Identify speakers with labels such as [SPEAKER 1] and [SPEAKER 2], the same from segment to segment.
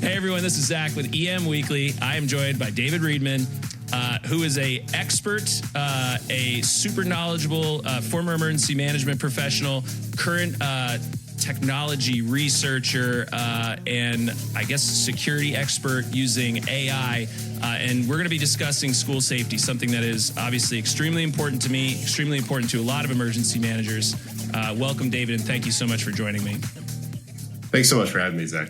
[SPEAKER 1] Hey everyone, this is Zach with EM Weekly. I am joined by David Reedman, who is a expert, a super knowledgeable former emergency management professional, current technology researcher, and I guess security expert using AI. And we're going to be discussing school safety, something that is obviously extremely important to me, extremely important to a lot of emergency managers. Welcome, David, and thank you so much for joining me.
[SPEAKER 2] Thanks so much for having me, Zach.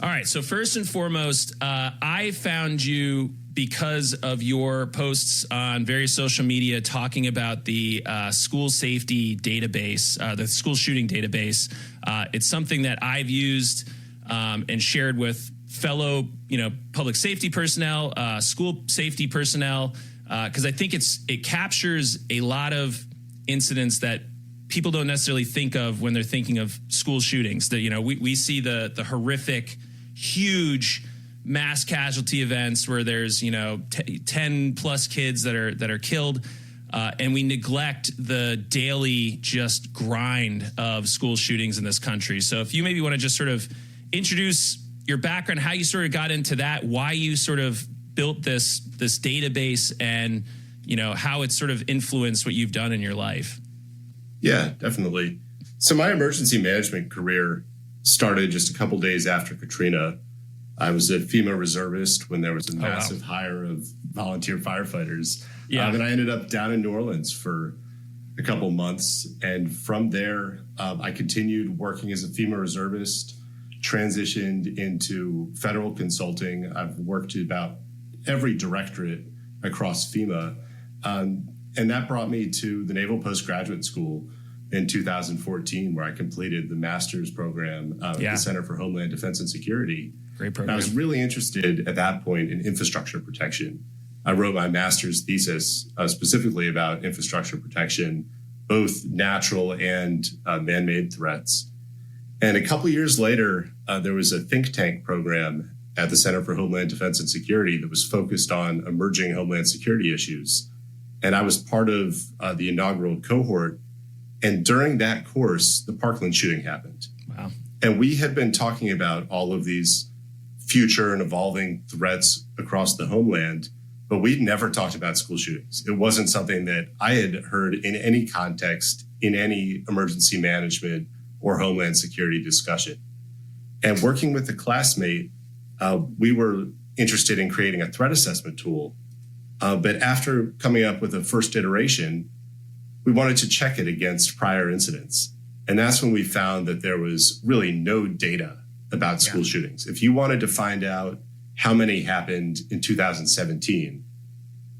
[SPEAKER 1] All right. So first and foremost, I found you because of your posts on various social media talking about the school safety database, the school shooting database. It's something that I've used and shared with fellow, public safety personnel, school safety personnel, because I think it captures a lot of incidents that people don't necessarily think of when they're thinking of school shootings. That we see the horrific, huge mass casualty events where there's 10 plus kids that are killed, and we neglect the daily just grind of school shootings in this country. So if you maybe want to just sort of introduce your background, how you sort of got into that, why you sort of built this database, and how it's sort of influenced what you've done in your life.
[SPEAKER 2] Yeah, definitely. So my emergency management career started just a couple days after Katrina. I was a FEMA reservist when there was a massive hire of volunteer firefighters.
[SPEAKER 1] Yeah.
[SPEAKER 2] And I ended up down in New Orleans for a couple months. And from there, I continued working as a FEMA reservist, transitioned into federal consulting. I've worked at about every directorate across FEMA. And that brought me to the Naval Postgraduate School in 2014, where I completed the master's program at the Center for Homeland Defense and Security.
[SPEAKER 1] Great program.
[SPEAKER 2] And I was really interested at that point in infrastructure protection. I wrote my master's thesis specifically about infrastructure protection, both natural and man-made threats. And a couple years later, there was a think tank program at the Center for Homeland Defense and Security that was focused on emerging homeland security issues. And I was part of the inaugural cohort. And during that course, the Parkland shooting happened.
[SPEAKER 1] Wow.
[SPEAKER 2] And we had been talking about all of these future and evolving threats across the homeland, but we'd never talked about school shootings. It wasn't something that I had heard in any context, in any emergency management or homeland security discussion. And working with a classmate, we were interested in creating a threat assessment tool. But after coming up with a first iteration, we wanted to check it against prior incidents. And that's when we found that there was really no data about school shootings. If you wanted to find out how many happened in 2017,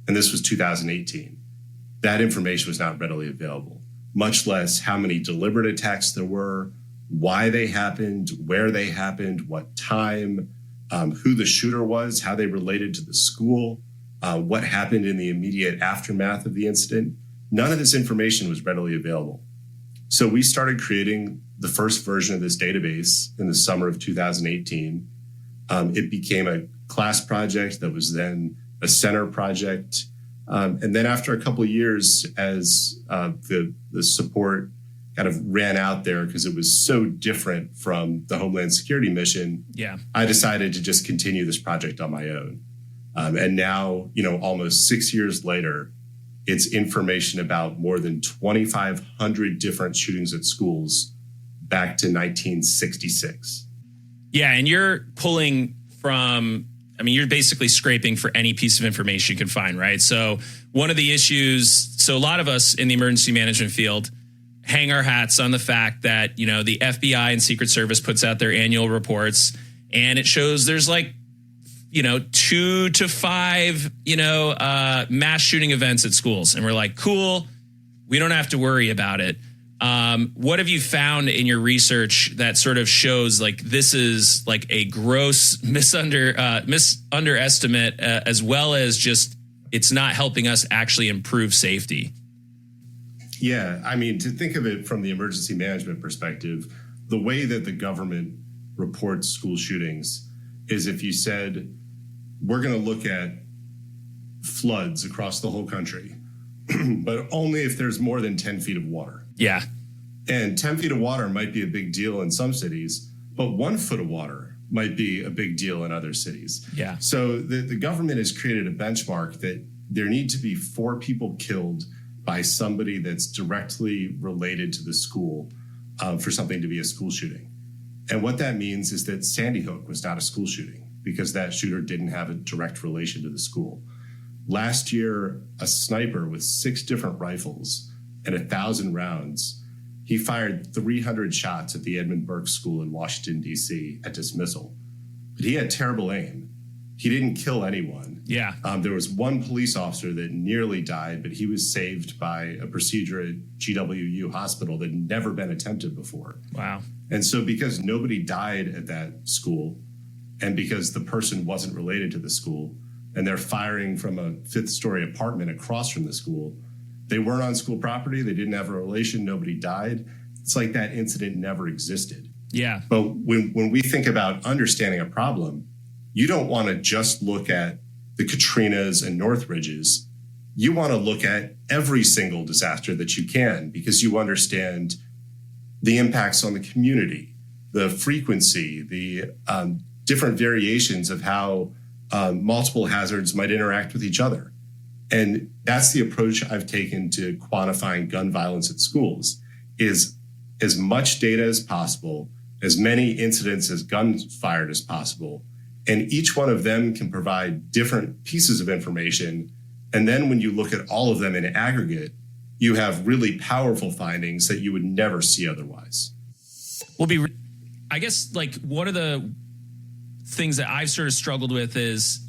[SPEAKER 2] and this was 2018, that information was not readily available, much less how many deliberate attacks there were, why they happened, where they happened, what time, who the shooter was, how they related to the school, what happened in the immediate aftermath of the incident. None of this information was readily available. So we started creating the first version of this database in the summer of 2018. It became a class project that was then a center project. And then after a couple of years, as the support kind of ran out there because it was so different from the Homeland Security mission, I decided to just continue this project on my own. And now, almost 6 years later, it's information about more than 2,500 different shootings at schools back to 1966.
[SPEAKER 1] Yeah, and you're pulling from, you're basically scraping for any piece of information you can find, right? So one of the issues, so a lot of us in the emergency management field hang our hats on the fact that, the FBI and Secret Service puts out their annual reports, and it shows there's 2 to 5, mass shooting events at schools. And we're like, cool, we don't have to worry about it. What have you found in your research that sort of shows this is a gross underestimate, as well as just it's not helping us actually improve safety?
[SPEAKER 2] Yeah, to think of it from the emergency management perspective, the way that the government reports school shootings is if you said, we're going to look at floods across the whole country, but only if there's more than 10 feet of water.
[SPEAKER 1] Yeah.
[SPEAKER 2] And 10 feet of water might be a big deal in some cities, but 1 foot of water might be a big deal in other cities.
[SPEAKER 1] Yeah.
[SPEAKER 2] So the government has created a benchmark that there need to be 4 people killed by somebody that's directly related to the school for something to be a school shooting. And what that means is that Sandy Hook was not a school shooting because that shooter didn't have a direct relation to the school. Last year, a sniper with 6 different rifles and 1,000 rounds, he fired 300 shots at the Edmund Burke School in Washington, D.C. at dismissal. But he had terrible aim. He didn't kill anyone.
[SPEAKER 1] Yeah.
[SPEAKER 2] There was one police officer that nearly died, but he was saved by a procedure at GWU Hospital that had never been attempted before.
[SPEAKER 1] Wow.
[SPEAKER 2] And so because nobody died at that school and because the person wasn't related to the school and they're firing from a 5th-story apartment across from the school, they weren't on school property. They didn't have a relation. Nobody died. It's like that incident never existed.
[SPEAKER 1] Yeah.
[SPEAKER 2] But when we think about understanding a problem, you don't want to just look at the Katrinas and Northridges. You want to look at every single disaster that you can because you understand the impacts on the community, the frequency, the different variations of how multiple hazards might interact with each other. And that's the approach I've taken to quantifying gun violence at schools is as much data as possible, as many incidents as guns fired as possible. And each one of them can provide different pieces of information. And then when you look at all of them in aggregate, you have really powerful findings that you would never see otherwise.
[SPEAKER 1] I guess, like, one of the things that I've sort of struggled with is,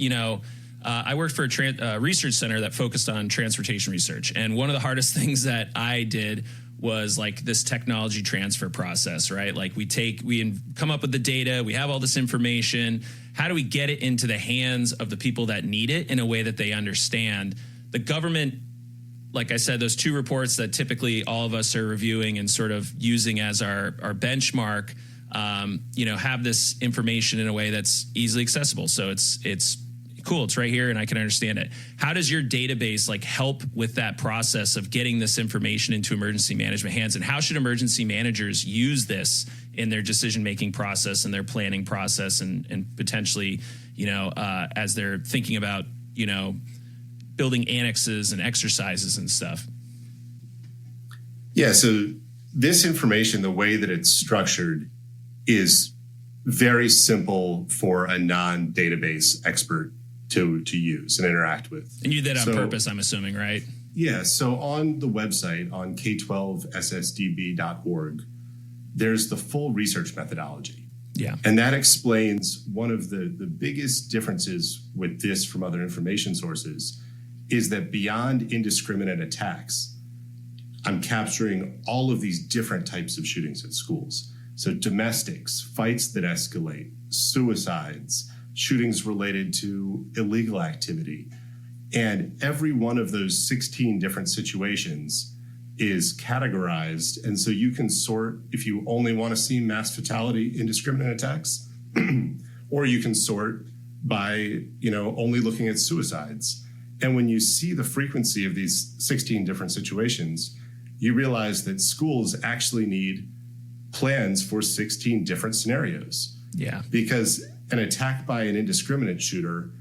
[SPEAKER 1] I worked for a research center that focused on transportation research. And one of the hardest things that I did was like this technology transfer process, right? Like we come up with the data, we have all this information. How do we get it into the hands of the people that need it in a way that they understand? The government, like I said, those 2 reports that typically all of us are reviewing and sort of using as our benchmark, have this information in a way that's easily accessible. So it's cool. It's right here and I can understand it. How does your database help with that process of getting this information into emergency management hands? And how should emergency managers use in their decision-making process and their planning process and potentially, as they're thinking about, building annexes and exercises and stuff?
[SPEAKER 2] Yeah. So this information, the way that it's structured is very simple for a non-database expert to use and interact with.
[SPEAKER 1] And you did that on purpose, I'm assuming, right?
[SPEAKER 2] Yeah. So on the website, on k12ssdb.org, there's the full research methodology.
[SPEAKER 1] Yeah.
[SPEAKER 2] And that explains one of the biggest differences with this from other information sources is that beyond indiscriminate attacks, I'm capturing all of these different types of shootings at schools. So domestics, fights that escalate, suicides, shootings related to illegal activity. And every one of those 16 different situations is categorized. And so you can sort if you only want to see mass fatality indiscriminate attacks, or you can sort by, only looking at suicides. And when you see the frequency of these 16 different situations, you realize that schools actually need plans for 16 different scenarios.
[SPEAKER 1] Yeah.
[SPEAKER 2] Because an attack by an indiscriminate shooter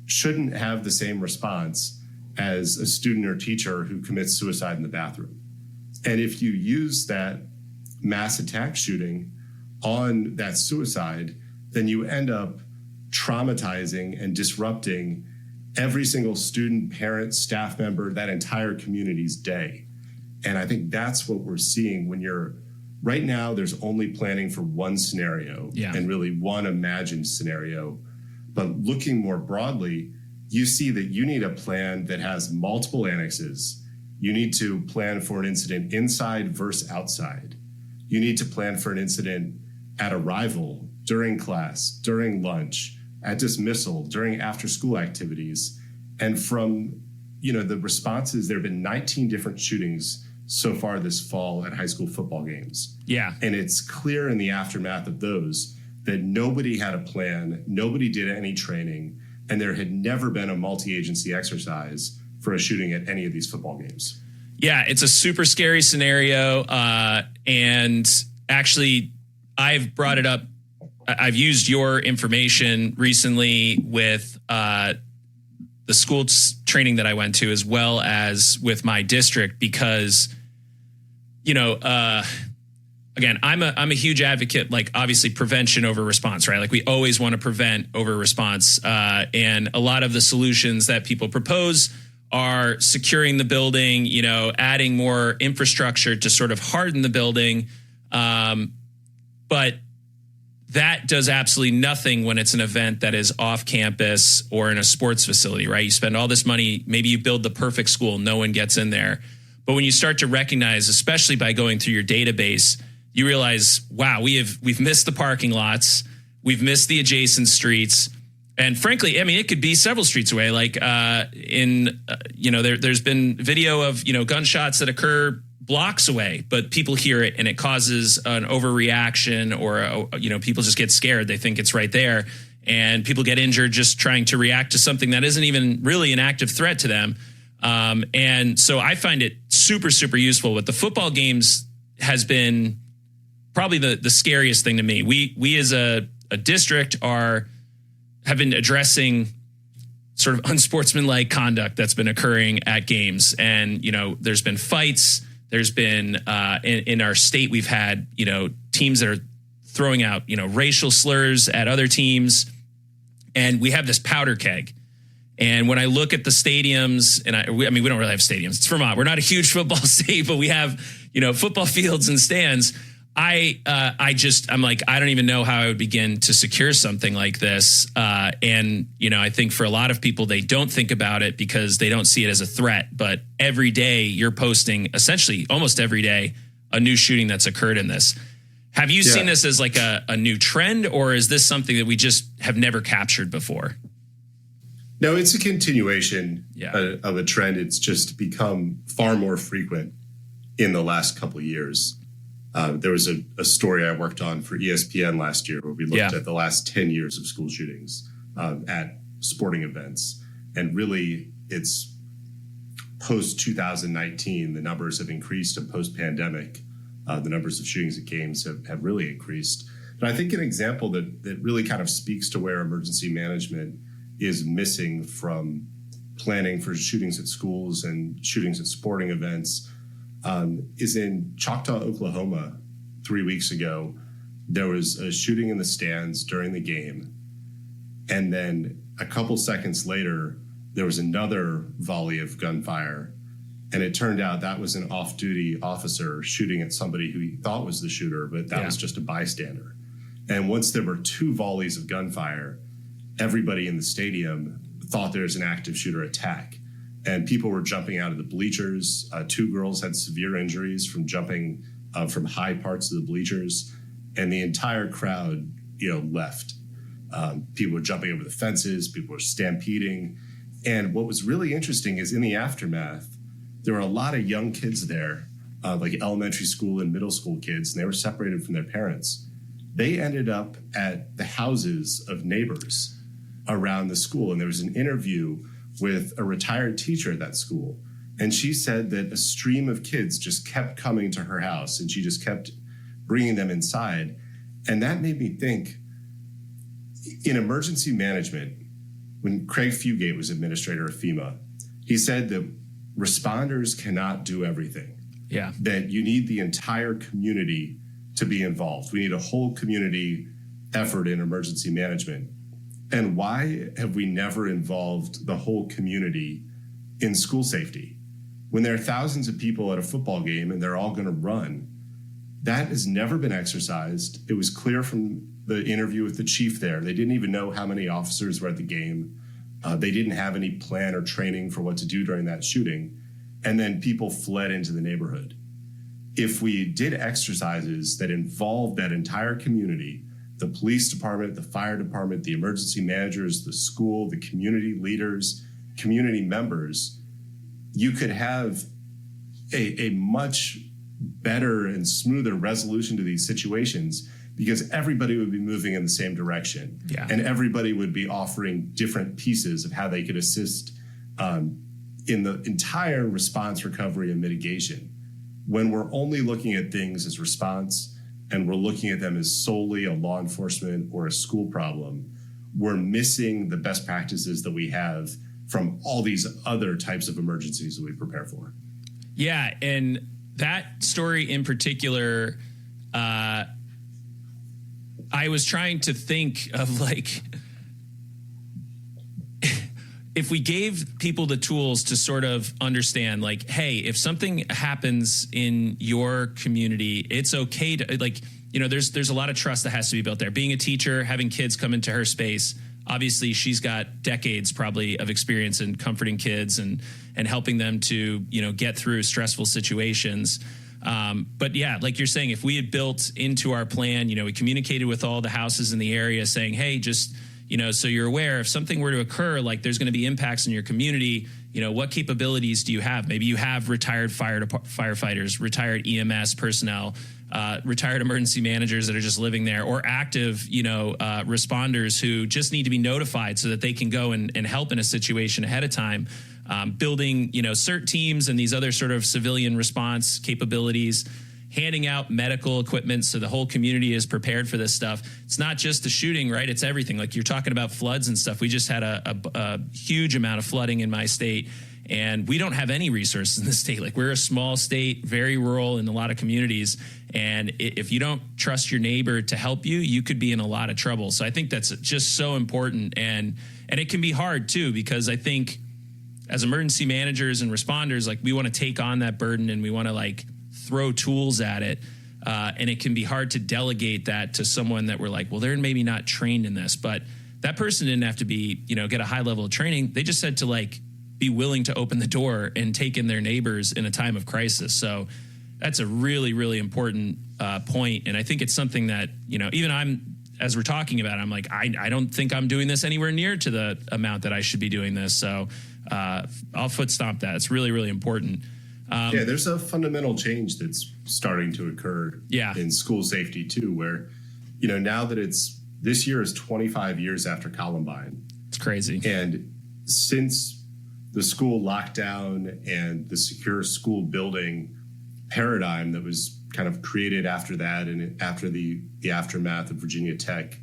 [SPEAKER 2] shouldn't have the same response as a student or teacher who commits suicide in the bathroom. And if you use that mass attack shooting on that suicide, then you end up traumatizing and disrupting every single student, parent, staff member, that entire community's day. And I think that's what we're seeing when right now, there's only planning for one scenario and really one imagined scenario. But looking more broadly, you see that you need a plan that has multiple annexes. You need to plan for an incident inside versus outside. You need to plan for an incident at arrival, during class, during lunch, at dismissal, during after-school activities. And from, the responses, there have been 19 different shootings so far this fall at high school football games.
[SPEAKER 1] Yeah.
[SPEAKER 2] And it's clear in the aftermath of those that nobody had a plan, nobody did any training, and there had never been a multi-agency exercise for a shooting at any of these football games.
[SPEAKER 1] Yeah, it's a super scary scenario. And actually, I've brought it up I've used your information recently with the school training that I went to, as well as with my district, because, again, I'm a huge advocate, like obviously prevention over response, right? Like we always want to prevent over response. And a lot of the solutions that people propose are securing the building, adding more infrastructure to sort of harden the building. But that does absolutely nothing when it's an event that is off campus or in a sports facility, right? You spend all this money, maybe you build the perfect school, no one gets in there. But when you start to recognize, especially by going through your database, you realize, wow, we've missed the parking lots, we've missed the adjacent streets, and frankly, I mean, it could be several streets away. Like there's been video of gunshots that occur blocks away, but people hear it and it causes an overreaction, or people just get scared. They think it's right there, and people get injured just trying to react to something that isn't even really an active threat to them. And so I find it super, super useful. With the football games has been probably the scariest thing to me. We as a district have been addressing sort of unsportsmanlike conduct that's been occurring at games. And, there's been fights. There's been in our state, we've had, teams that are throwing out, racial slurs at other teams. And we have this powder keg. And when I look at the stadiums, and we don't really have stadiums. It's Vermont. We're not a huge football state, but we have, football fields and stands. I'm like, I don't even know how I would begin to secure something like this. And I think for a lot of people, they don't think about it because they don't see it as a threat. But every day you're posting, essentially almost every day, a new shooting that's occurred in this. Have you seen this as like a new trend, or is this something that we just have never captured before?
[SPEAKER 2] No, it's a continuation of a trend. It's just become far more frequent in the last couple of years. There was a story I worked on for ESPN last year where we looked at the last 10 years of school shootings at sporting events. And really, it's post-2019, the numbers have increased, and post-pandemic, the numbers of shootings at games have really increased. But I think an example that really kind of speaks to where emergency management is missing from planning for shootings at schools and shootings at sporting events is in Choctaw, Oklahoma. 3 weeks ago, there was a shooting in the stands during the game. And then a couple seconds later, there was another volley of gunfire. And it turned out that was an off-duty officer shooting at somebody who he thought was the shooter, but that was just a bystander. And once there were two volleys of gunfire, everybody in the stadium thought there was an active shooter attack. And people were jumping out of the bleachers. Two girls had severe injuries from jumping from high parts of the bleachers. And the entire crowd, left. People were jumping over the fences. People were stampeding. And what was really interesting is in the aftermath, there were a lot of young kids there, like elementary school and middle school kids, and they were separated from their parents. They ended up at the houses of neighbors around the school. And there was an interview with a retired teacher at that school. And she said that a stream of kids just kept coming to her house, and she just kept bringing them inside. And that made me think, in emergency management, when Craig Fugate was administrator of FEMA, he said that responders cannot do everything.
[SPEAKER 1] Yeah.
[SPEAKER 2] That you need the entire community to be involved. We need a whole community effort in emergency management. And why have we never involved the whole community in school safety? When there are thousands of people at a football game and they're all going to run, that has never been exercised. It was clear from the interview with the chief there. They didn't even know how many officers were at the game. They didn't have any plan or training for what to do during that shooting. And then people fled into the neighborhood. If we did exercises that involved that entire community, the police department, the fire department, the emergency managers, the school, the community leaders, community members, you could have a much better and smoother resolution to these situations, because everybody would be moving in the same direction.
[SPEAKER 1] Yeah.
[SPEAKER 2] And everybody would be offering different pieces of how they could assist in the entire response, recovery, and mitigation. When we're only looking at things as response, and we're looking at them as solely a law enforcement or a school problem, we're missing the best practices that we have from all these other types of emergencies that we prepare for.
[SPEAKER 1] Yeah, and that story in particular, I was trying to think of like, if we gave people the tools to sort of understand, like, hey, if something happens in your community, it's okay to, like, you know, there's a lot of trust that has to be built there. Being a teacher, having kids come into her space, obviously she's got decades probably of experience in comforting kids and helping them to, you know, get through stressful situations. But yeah, like you're saying, if we had built into our plan, you know, we communicated with all the houses in the area saying, hey, just, you know, so you're aware if something were to occur, like there's going to be impacts in your community, you know, what capabilities do you have? Maybe you have retired firefighters, retired EMS personnel, retired emergency managers that are just living there, or active, you know, responders who just need to be notified so that they can go and help in a situation ahead of time. Building, you know, CERT teams and these other sort of civilian response capabilities, handing out medical equipment so the whole community is prepared for this stuff. It's not just the shooting, right? It's everything. Like you're talking about floods and stuff. We just had a huge amount of flooding in my state, and we don't have any resources in the state. Like we're a small state, very rural in a lot of communities. And if you don't trust your neighbor to help you, you could be in a lot of trouble. So I think that's just so important. And it can be hard too, because I think as emergency managers and responders, like we want to take on that burden and we want to like throw tools at it. And it can be hard to delegate that to someone that we're like, well, they're maybe not trained in this, but that person didn't have to be, you know, get a high level of training. They just had to like be willing to open the door and take in their neighbors in a time of crisis. So that's a really, really important point. And I think it's something that, you know, even as we're talking about it, I'm like, I don't think I'm doing this anywhere near to the amount that I should be doing this. So I'll foot stomp that. It's really, really important.
[SPEAKER 2] Yeah, there's a fundamental change that's starting to occur in school safety too, where, you know, now that this year is 25 years after Columbine.
[SPEAKER 1] It's crazy.
[SPEAKER 2] And since the school lockdown and the secure school building paradigm that was kind of created after that and after the aftermath of Virginia Tech,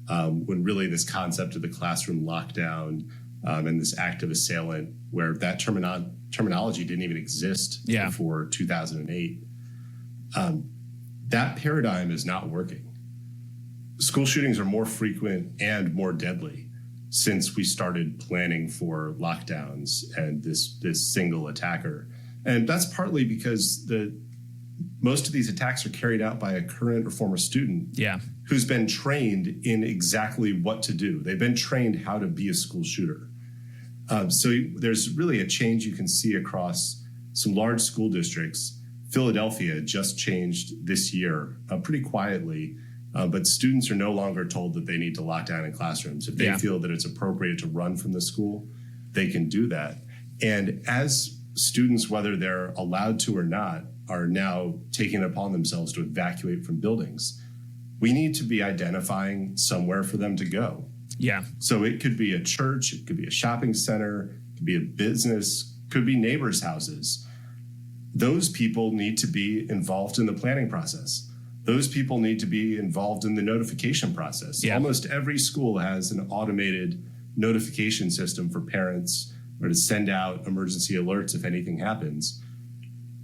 [SPEAKER 2] when really this concept of the classroom lockdown and this active assailant, where that terminology didn't even exist before 2008, that paradigm is not working. School shootings are more frequent and more deadly since we started planning for lockdowns and this single attacker. And that's partly because most of these attacks are carried out by a current or former student who's been trained in exactly what to do. They've been trained how to be a school shooter. So there's really a change you can see across some large school districts. Philadelphia just changed this year pretty quietly, but students are no longer told that they need to lock down in classrooms. If they feel that it's appropriate to run from the school, they can do that. And as students, whether they're allowed to or not, are now taking it upon themselves to evacuate from buildings, we need to be identifying somewhere for them to go.
[SPEAKER 1] Yeah.
[SPEAKER 2] So it could be a church, it could be a shopping center, it could be a business, could be neighbors' houses. Those people need to be involved in the planning process. Those people need to be involved in the notification process. Yeah. Almost every school has an automated notification system for parents or to send out emergency alerts if anything happens.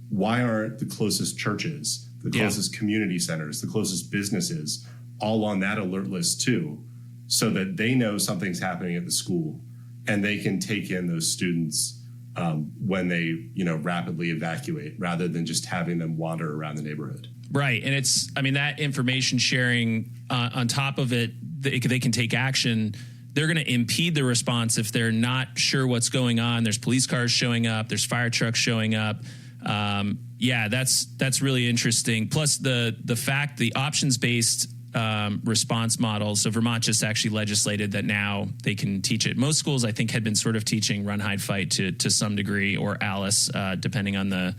[SPEAKER 2] Why aren't the closest churches, the closest community centers, the closest businesses all on that alert list too, so that they know something's happening at the school and they can take in those students when they, rapidly evacuate, rather than just having them wander around the neighborhood.
[SPEAKER 1] Right. And that information sharing on top of it, they can take action. They're going to impede the response if they're not sure what's going on. There's police cars showing up. There's fire trucks showing up. That's really interesting. Plus the options-based response model. So Vermont just actually legislated that now they can teach it. Most schools, I think, had been sort of teaching run, hide, fight to some degree, or Alice, depending on the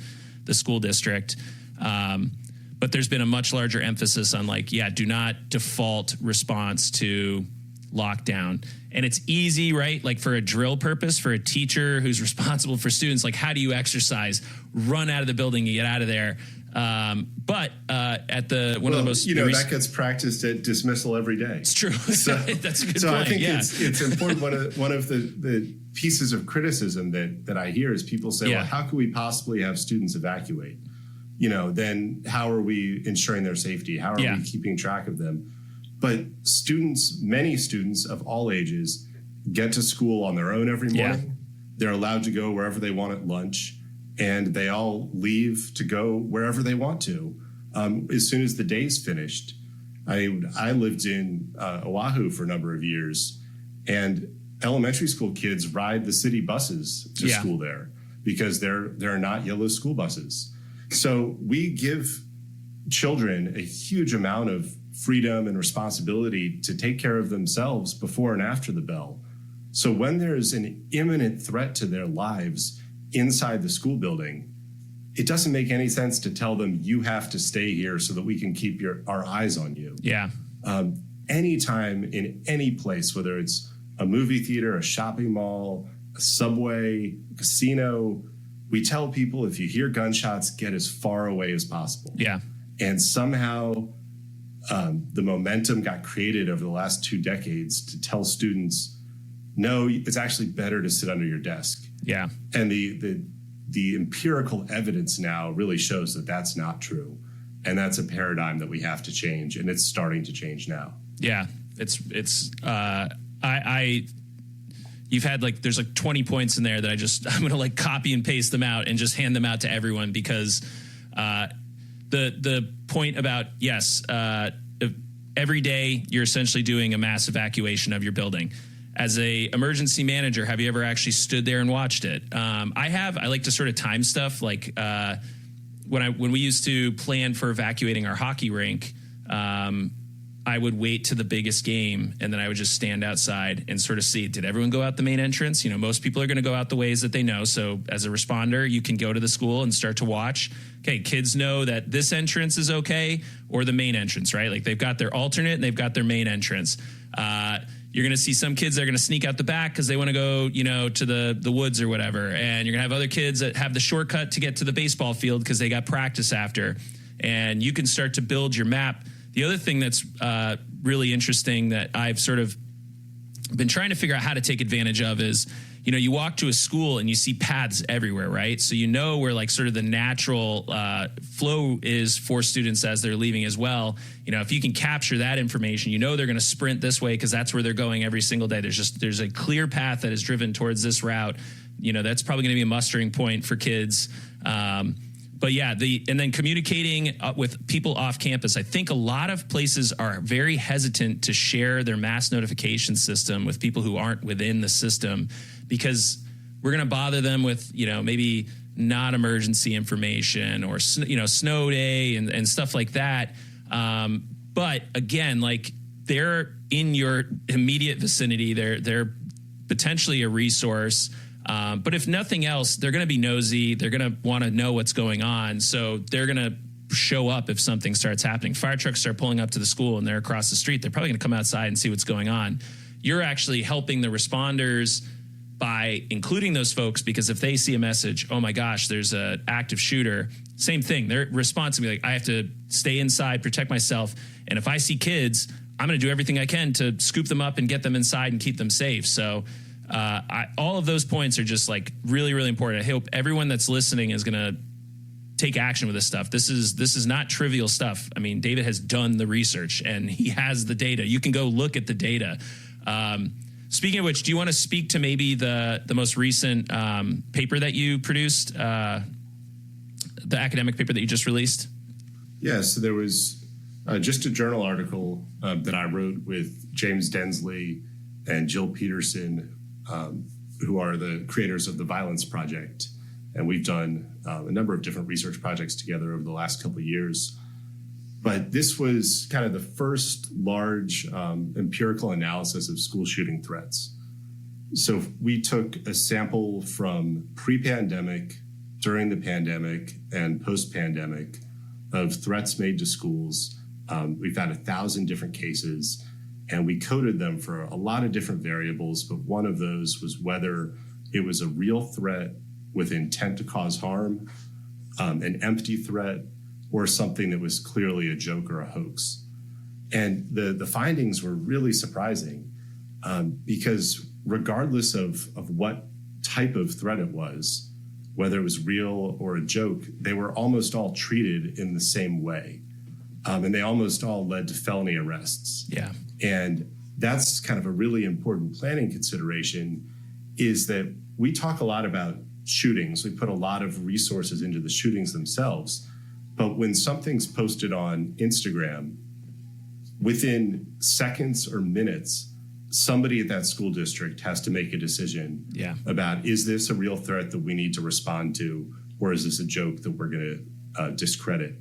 [SPEAKER 1] school district. But there's been a much larger emphasis on do not default response to lockdown. And it's easy, right? Like for a drill purpose, for a teacher who's responsible for students, how do you exercise, run out of the building, you get out of there. But at the one of the most,
[SPEAKER 2] that gets practiced at dismissal every day.
[SPEAKER 1] It's true. So, that's a good point.
[SPEAKER 2] So I think it's important. One of the pieces of criticism that I hear is people say, well, how could we possibly have students evacuate? Then how are we ensuring their safety? How are we keeping track of them? But many students of all ages get to school on their own every morning. Yeah. They're allowed to go wherever they want at lunch, and they all leave to go wherever they want to as soon as the day's finished. I lived in Oahu for a number of years, and elementary school kids ride the city buses to school there because there are not yellow school buses. So we give children a huge amount of freedom and responsibility to take care of themselves before and after the bell. So when there's an imminent threat to their lives inside the school building, it doesn't make any sense to tell them you have to stay here so that we can keep our eyes on you. Yeah. Anytime in any place, whether it's a movie theater, a shopping mall, a subway, a casino, we tell people if you hear gunshots, get as far away as possible. Yeah. And somehow the momentum got created over the last 2 decades to tell students, no, it's actually better to sit under your desk. Yeah. And the empirical evidence now really shows that that's not true. And that's a paradigm that we have to change. And it's starting to change now. Yeah. You've had there's 20 points in there that I'm going to copy and paste them out and just hand them out to everyone because the point about, every day you're essentially doing a mass evacuation of your building. As a emergency manager, have you ever actually stood there and watched it? I have. I like to sort of time stuff. When we used to plan for evacuating our hockey rink, I would wait to the biggest game, and then I would just stand outside and sort of see, did everyone go out the main entrance? Most people are going to go out the ways that they know. So as a responder, you can go to the school and start to watch. Okay, kids know that this entrance is okay, or the main entrance, right? They've got their alternate and they've got their main entrance. You're going to see some kids that are going to sneak out the back because they want to go, to the woods or whatever. And you're going to have other kids that have the shortcut to get to the baseball field because they got practice after. And you can start to build your map. The other thing that's really interesting that I've sort of been trying to figure out how to take advantage of is, you walk to a school and you see paths everywhere, right? So where sort of the natural flow is for students as they're leaving as well. If you can capture that information, they're going to sprint this way because that's where they're going every single day. There's a clear path that is driven towards this route. That's probably going to be a mustering point for kids. But and then communicating with people off campus. I think a lot of places are very hesitant to share their mass notification system with people who aren't within the system because we're going to bother them with, maybe not emergency information or, snow day and stuff like that. But again, they're in your immediate vicinity. They're potentially a resource. But if nothing else, they're going to be nosy. They're going to want to know what's going on. So they're going to show up if something starts happening. Fire trucks start pulling up to the school and they're across the street. They're probably going to come outside and see what's going on. You're actually helping the responders by including those folks because if they see a message, oh my gosh, there's an active shooter, same thing. Their response will be I have to stay inside, protect myself. And if I see kids, I'm going to do everything I can to scoop them up and get them inside and keep them safe. So all of those points are just really, really important. I hope everyone that's listening is going to take action with this stuff. This is not trivial stuff. I mean, David has done the research and he has the data. You can go look at the data. Speaking of which, do you want to speak to maybe the most recent paper that you produced, the academic paper that you just released? Yeah, so there was just a journal article that I wrote with James Densley and Jill Peterson, who are the creators of the Violence Project. And we've done a number of different research projects together over the last couple of years. But this was kind of the first large empirical analysis of school shooting threats. So we took a sample from pre-pandemic, during the pandemic, and post-pandemic of threats made to schools. We've had 1,000 different cases, and we coded them for a lot of different variables, but one of those was whether it was a real threat with intent to cause harm, an empty threat, or something that was clearly a joke or a hoax. And the findings were really surprising because regardless of what type of threat it was, whether it was real or a joke, they were almost all treated in the same way. And they almost all led to felony arrests.
[SPEAKER 1] Yeah.
[SPEAKER 2] And that's kind of a really important planning consideration, is that we talk a lot about shootings. We put a lot of resources into the shootings themselves. But when something's posted on Instagram, within seconds or minutes, somebody at that school district has to make a decision about, is this a real threat that we need to respond to, or is this a joke that we're going to discredit?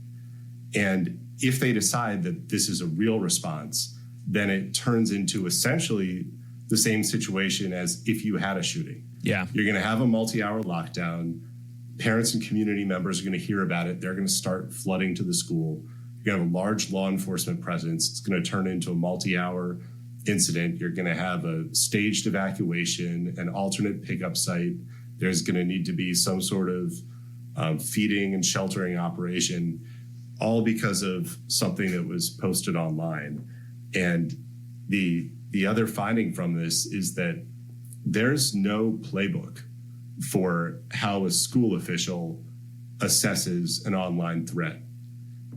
[SPEAKER 2] And if they decide that this is a real response, then it turns into essentially the same situation as if you had a shooting.
[SPEAKER 1] Yeah.
[SPEAKER 2] You're going to have a multi-hour lockdown. Parents and community members are going to hear about it. They're going to start flooding to the school. You're going to have a large law enforcement presence. It's going to turn into a multi-hour incident. You're going to have a staged evacuation, an alternate pickup site. There's going to need to be some sort of feeding and sheltering operation, all because of something that was posted online. And the other finding from this is that there's no playbook for how a school official assesses an online threat.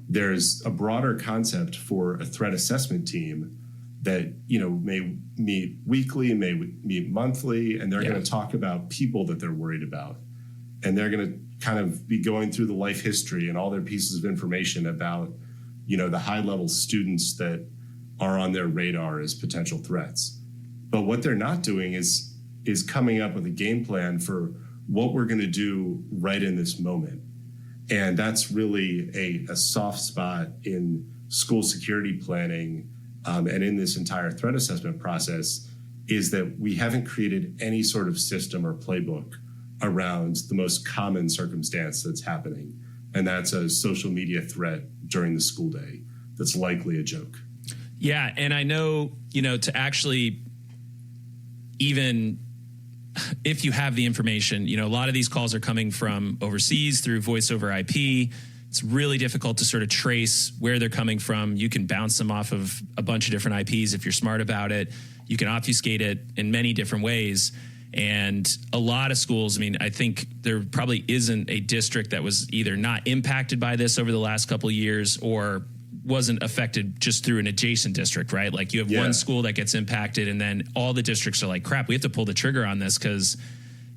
[SPEAKER 2] There's a broader concept for a threat assessment team that, may meet weekly, may meet monthly, and they're going to talk about people that they're worried about. And they're going to kind of be going through the life history and all their pieces of information about, the high-level students that are on their radar as potential threats. But what they're not doing is coming up with a game plan for what we're going to do right in this moment. And that's really a soft spot in school security planning and in this entire threat assessment process, is that we haven't created any sort of system or playbook around the most common circumstance that's happening. And that's a social media threat during the school day that's likely a joke.
[SPEAKER 1] Yeah. And I know, to actually, even if you have the information, a lot of these calls are coming from overseas through voice over IP. It's really difficult to sort of trace where they're coming from. You can bounce them off of a bunch of different IPs if you're smart about it. You can obfuscate it in many different ways. And a lot of schools, I think there probably isn't a district that was either not impacted by this over the last couple of years or wasn't affected just through an adjacent district, right? Like you have one school that gets impacted and then all the districts are like, crap, we have to pull the trigger on this because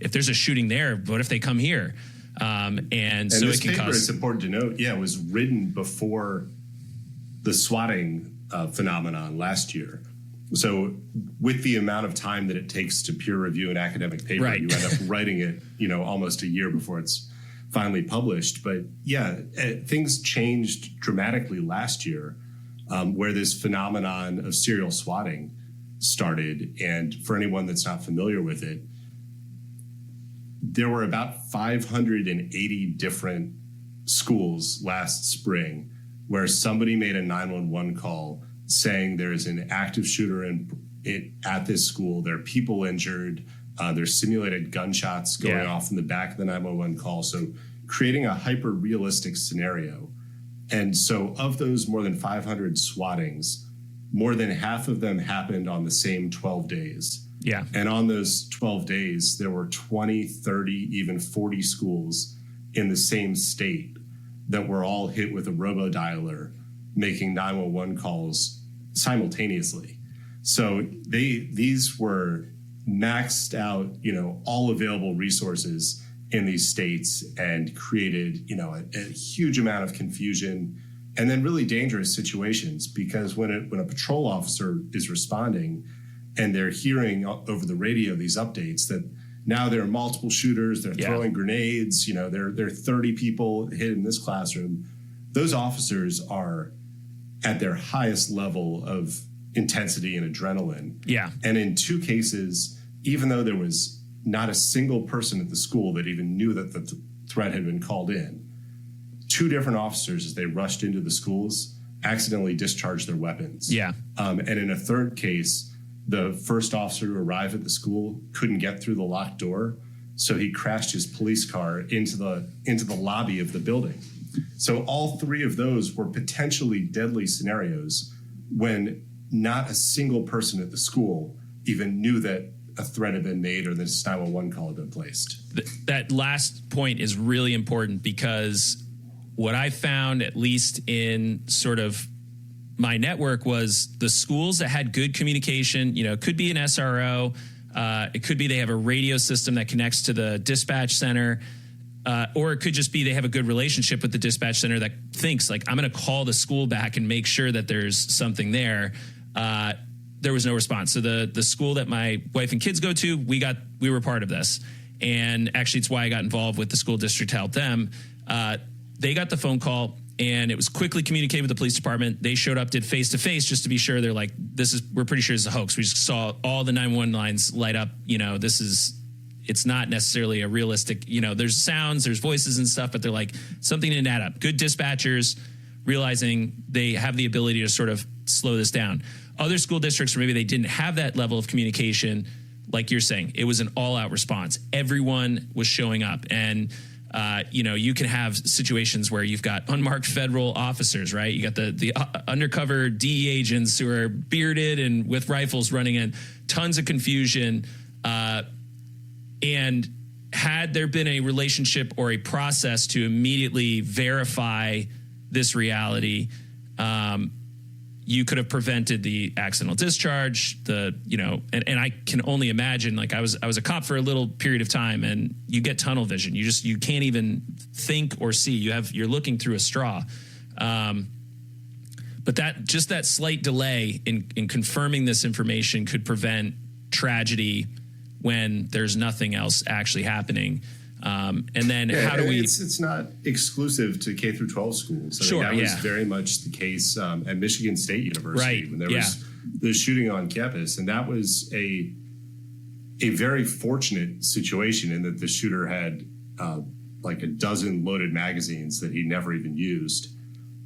[SPEAKER 1] if there's a shooting there, what if they come here? And so
[SPEAKER 2] this
[SPEAKER 1] it can
[SPEAKER 2] paper,
[SPEAKER 1] cause...
[SPEAKER 2] it's important to note, it was written before the swatting phenomenon last year. So with the amount of time that it takes to peer review an academic paper, you end up writing it, almost a year before it's finally published. But things changed dramatically last year, where this phenomenon of serial swatting started. And for anyone that's not familiar with it, there were about 580 different schools last spring where somebody made a 911 call saying there's an active shooter at this school. There are people injured. There's simulated gunshots going off in the back of the 911 call. So creating a hyper-realistic scenario. And so of those more than 500 swattings, more than half of them happened on the same 12 days.
[SPEAKER 1] Yeah.
[SPEAKER 2] And on those 12 days, there were 20, 30, even 40 schools in the same state that were all hit with a robodialer making 911 calls simultaneously. So these were maxed out, all available resources in these states and created, a huge amount of confusion and then really dangerous situations, because when a patrol officer is responding and they're hearing over the radio these updates that now there are multiple shooters, they're throwing grenades, there are 30 people hit in this classroom. Those officers are at their highest level of intensity and adrenaline. Yeah. And in two cases, even though there was not a single person at the school that even knew that the threat had been called in, two different officers, as they rushed into the schools, accidentally discharged their weapons. Yeah. And in a third case, the first officer to arrive at the school couldn't get through the locked door, so he crashed his police car into the lobby of the building. So all three of those were potentially deadly scenarios when not a single person at the school even knew that a threat had been made or this 911 call had been placed.
[SPEAKER 1] That last point is really important because what I found, at least in sort of my network, was the schools that had good communication, it could be an SRO, it could be they have a radio system that connects to the dispatch center, or it could just be they have a good relationship with the dispatch center that thinks, like, I'm going to call the school back and make sure that there's something there. There was no response. So the school that my wife and kids go to, we were part of this. And actually, it's why I got involved with the school district to help them. They got the phone call, and it was quickly communicated with the police department. They showed up, did face-to-face just to be sure. They're like, we're pretty sure this is a hoax. We just saw all the 911 lines light up. It's not necessarily a realistic, there's sounds, there's voices and stuff, but they're like, something didn't add up. Good dispatchers realizing they have the ability to sort of slow this down. Other school districts, where maybe they didn't have that level of communication, like you're saying, it was an all-out response. Everyone was showing up. And, you can have situations where you've got unmarked federal officers, right? You got the undercover DE agents who are bearded and with rifles running in, tons of confusion. And had there been a relationship or a process to immediately verify this reality, you could have prevented the accidental discharge, and I can only imagine, like, I was a cop for a little period of time, and you get tunnel vision. You can't even think or see. You're looking through a straw. But that slight delay in confirming this information could prevent tragedy when there's nothing else actually happening. And then how do we?
[SPEAKER 2] It's not exclusive to K through 12 schools. That was very much the case at Michigan State University when there was the shooting on campus, and that was a very fortunate situation in that the shooter had like a dozen loaded magazines that he never even used.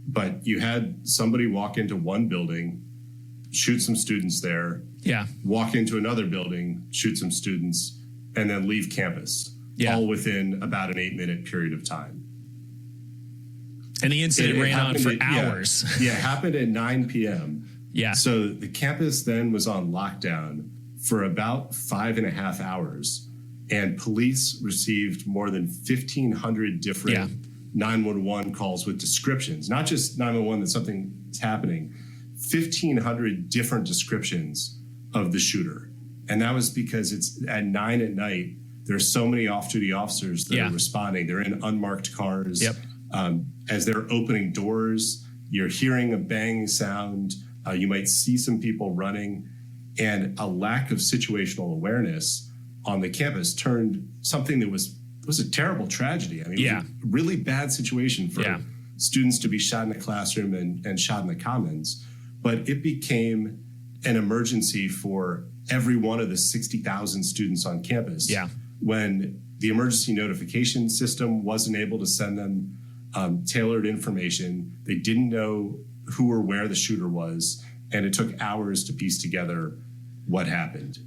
[SPEAKER 2] But you had somebody walk into one building, shoot some students there, walk into another building, shoot some students, and then leave campus. All within about an 8-minute period of time.
[SPEAKER 1] And the incident ran on for hours.
[SPEAKER 2] It happened at 9 p.m.
[SPEAKER 1] Yeah.
[SPEAKER 2] So the campus then was on lockdown for about 5.5 hours. And police received more than 1,500 different 911 calls with descriptions. Not just 911 that something is happening. 1,500 different descriptions of the shooter. And that was because it's at 9 at night. There's so many off-duty officers that are responding. They're in unmarked cars. As they're opening doors, you're hearing a bang sound. You might see some people running. And a lack of situational awareness on the campus turned something that was a terrible tragedy. I mean, it was a really bad situation for students to be shot in the classroom and shot in the commons. But it became an emergency for every one of the 60,000 students on campus. When the emergency notification system wasn't able to send them tailored information, they didn't know who or where the shooter was, and it took hours to piece together what happened.